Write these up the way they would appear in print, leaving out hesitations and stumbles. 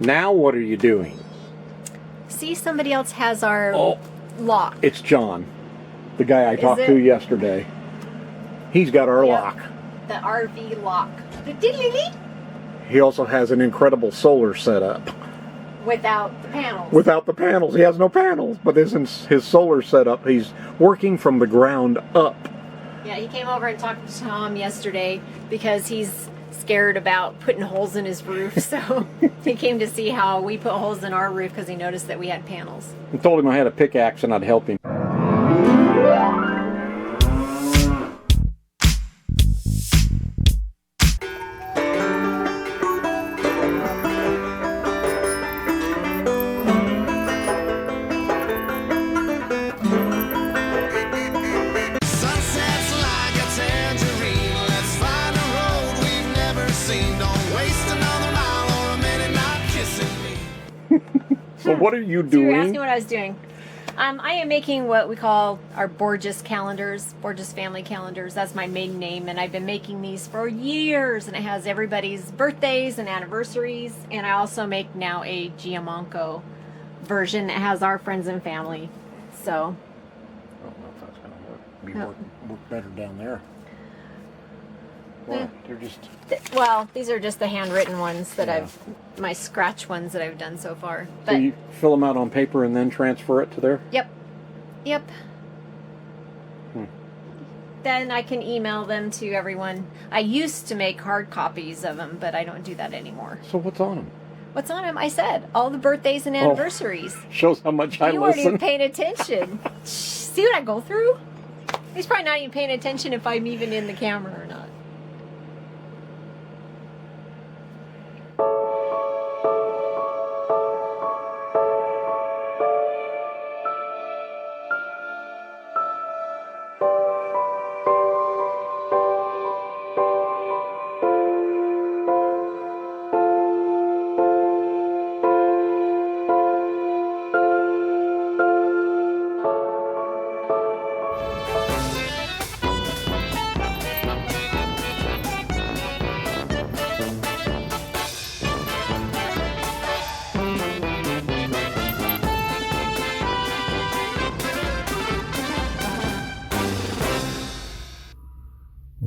Now what are you doing? See, somebody else has our lock. It's John, the guy I talked to yesterday. He's got our lock. The RV lock. He also has an incredible solar setup. Without the panels. Without the panels. He has no panels, but isn't his solar setup. He's working from the ground up. Yeah, he came over and talked to Tom yesterday because he's scared about putting holes in his roof. So he came to see how we put holes in our roof because he noticed that we had panels. I told him I had a pickaxe and I'd help him. So what are you doing? So you're asking what I was doing. I am making what we call our Borges calendars, Borges family calendars. That's my maiden name, and I've been making these for years, and it has everybody's birthdays and anniversaries, and I also make now a Giamanco version that has our friends and family. So I don't know if that's going to work better down there. Well, they're just... Well, these are just the handwritten ones that my scratch ones that I've done so far. But so you fill them out on paper and then transfer it to there? Yep. Then I can email them to everyone. I used to make hard copies of them, but I don't do that anymore. So what's on them? What's on them? I said all the birthdays and anniversaries. Shows how much I listen. You weren't even paying attention. See what I go through? He's probably not even paying attention if I'm even in the camera or not.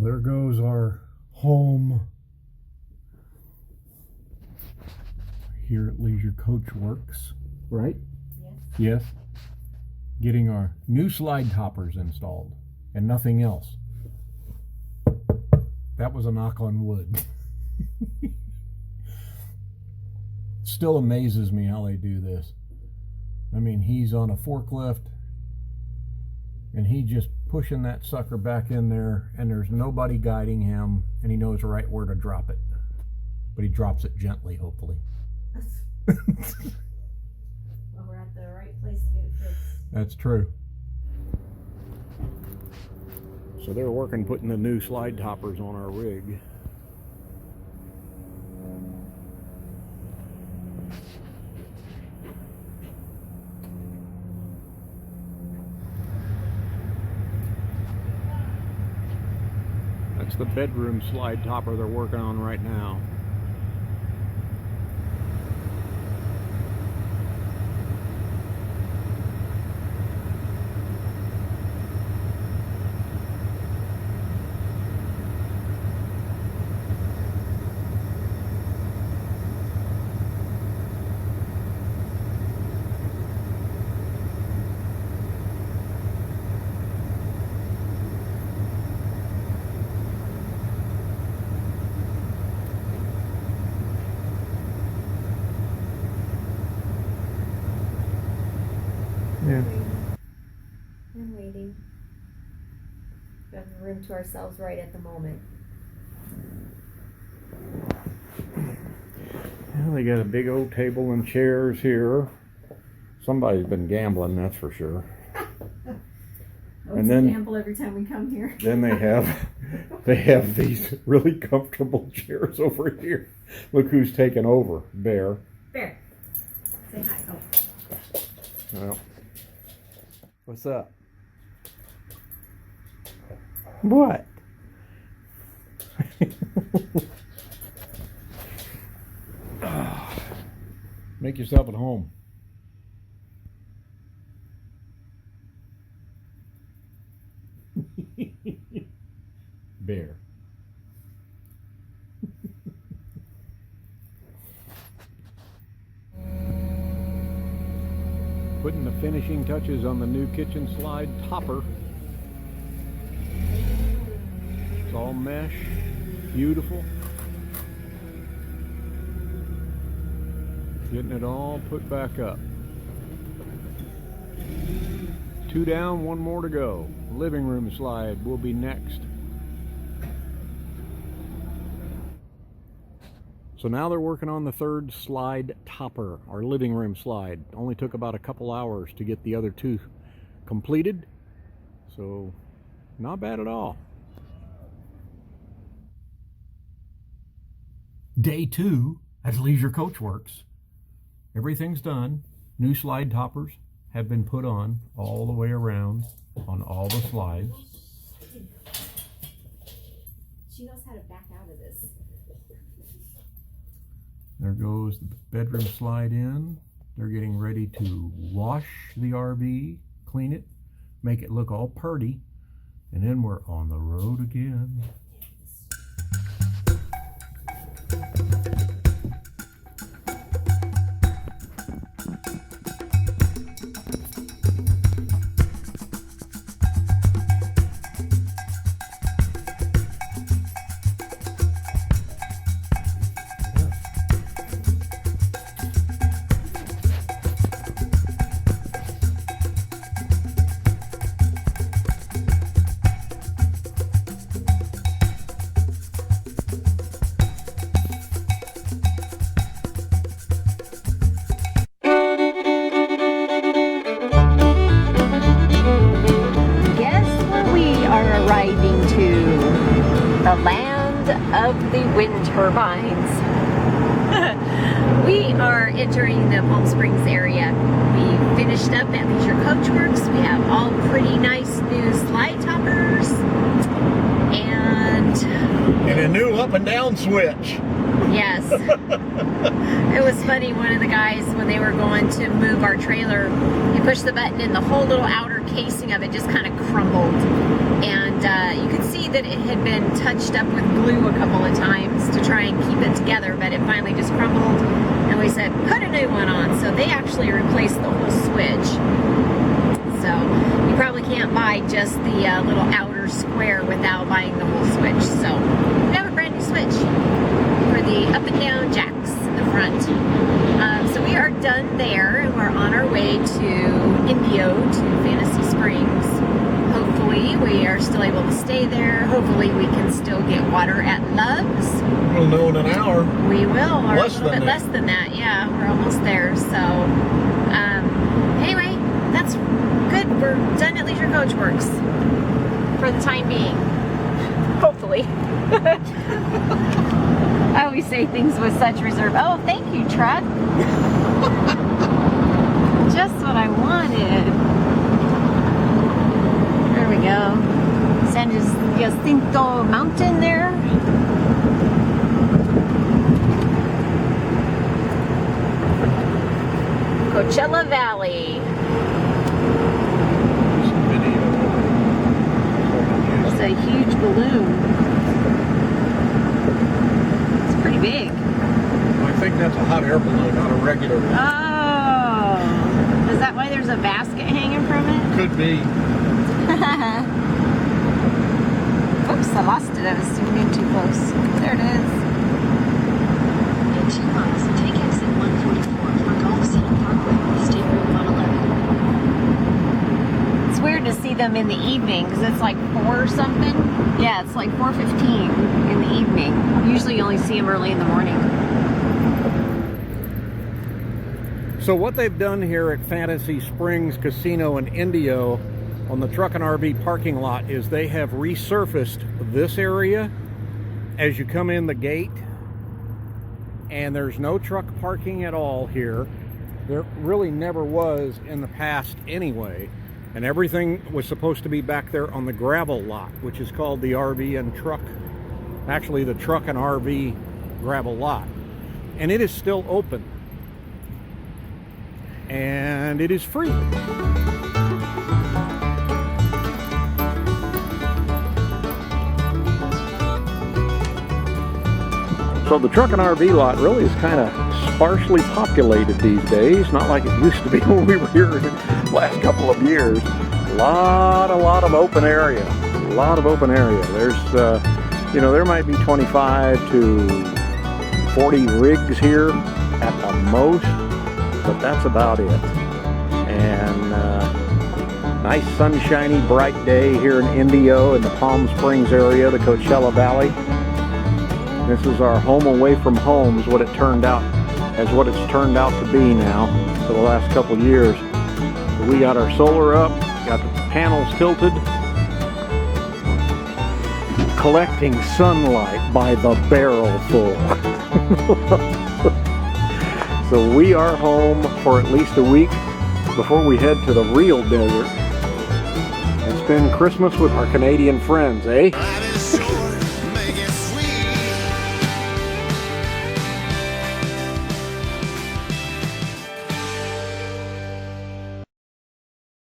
There goes our home here at Leisure Coach Works, right? Yes. Getting our new slide toppers installed and nothing else. That was a knock on wood. Still amazes me how they do this. I mean, he's on a forklift and he just pushing that sucker back in there, and there's nobody guiding him, and he knows right where to drop it. But he drops it gently, hopefully. Well, we're at the right place to get it fixed. That's true. So they're working putting the new slide toppers on our rig. That's the bedroom slide topper they're working on right now. Yeah. I'm waiting. We have the room to ourselves right at the moment. Well, they got a big old table and chairs here. Somebody's been gambling, that's for sure. And then gamble every time we come here. Then they have these really comfortable chairs over here. Look who's taken over. Bear. Bear. Say hi. Oh. Well, what's up? What? Make yourself at home. Bear. Putting the finishing touches on the new kitchen slide topper. It's all mesh, beautiful. Getting it all put back up. 2 down, 1 more to go. Living room slide will be next. So now they're working on the 3rd slide topper, our living room slide. Only took about a couple hours to get the other 2 completed. So not bad at all. Day 2 at Leisure Coach Works. Everything's done. New slide toppers have been put on all the way around on all the slides. She knows how to back out of this. There goes the bedroom slide in. They're getting ready to wash the RV, clean it, make it look all purty, and then we're on the road again. Arriving to the land of the wind turbines. We are entering the Palm Springs area. We finished up at Leisure Coach Works. We have all pretty nice new slide toppers and a new up and down switch. Yes. It was funny, one of the guys, when they were going to move our trailer, he pushed the button and the whole little outer casing of it just kind of crumbled. And you could see that it had been touched up with glue a couple of times to try and keep it together, but it finally just crumbled. And we said, put a new one on. So they actually replaced the whole switch. So you probably can't buy just the little outer square without buying the whole switch. So we have a brand new switch for the up and down jacks in the front. So we are done there, and we're on our way to Indio, to Fantasy Springs. Hopefully we are still able to stay there. Hopefully we can still get water at Love's. We'll know in an hour. We will, or less a little bit less than that. Yeah, we're almost there. So anyway, that's good. We're done at Leisure Coach Works for the time being. Hopefully. I always say things with such reserve. Oh, thank you, truck. Just what I wanted. There we go. San Jacinto Mountain there. Coachella Valley. It's a huge balloon. Pretty big. I think that's a hot air balloon, not a regular one. Oh, is that why there's a basket hanging from it? Could be. Oops, I lost it. I was zooming in too close. There it is. In 2 miles, take exit 144 for Gulf City Parkway, State Route 111. It's weird to see them in the evening because it's like 4 or something. Yeah, it's like 4:15 in the evening. Usually you only see them early in the morning. So what they've done here at Fantasy Springs Casino in Indio on the truck and RV parking lot is they have resurfaced this area as you come in the gate, and there's no truck parking at all here. There really never was in the past anyway. And everything was supposed to be back there on the gravel lot, which is called the RV and truck, actually the truck and RV gravel lot. And it is still open. and it is free. So the truck and RV lot really is kind of sparsely populated these days, not like it used to be when we were here the last couple of years. A lot of open area. A lot of open area. There's, you know, there might be 25 to 40 rigs here at the most, but that's about it. And nice sunshiny, bright day here in Indio in the Palm Springs area, the Coachella Valley. This is our home away from home, is what it turned out, as what it's turned out to be now for the last couple of years. So we got our solar up, got the panels tilted, collecting sunlight by the barrel full. So we are home for at least a week before we head to the real desert and spend Christmas with our Canadian friends, eh?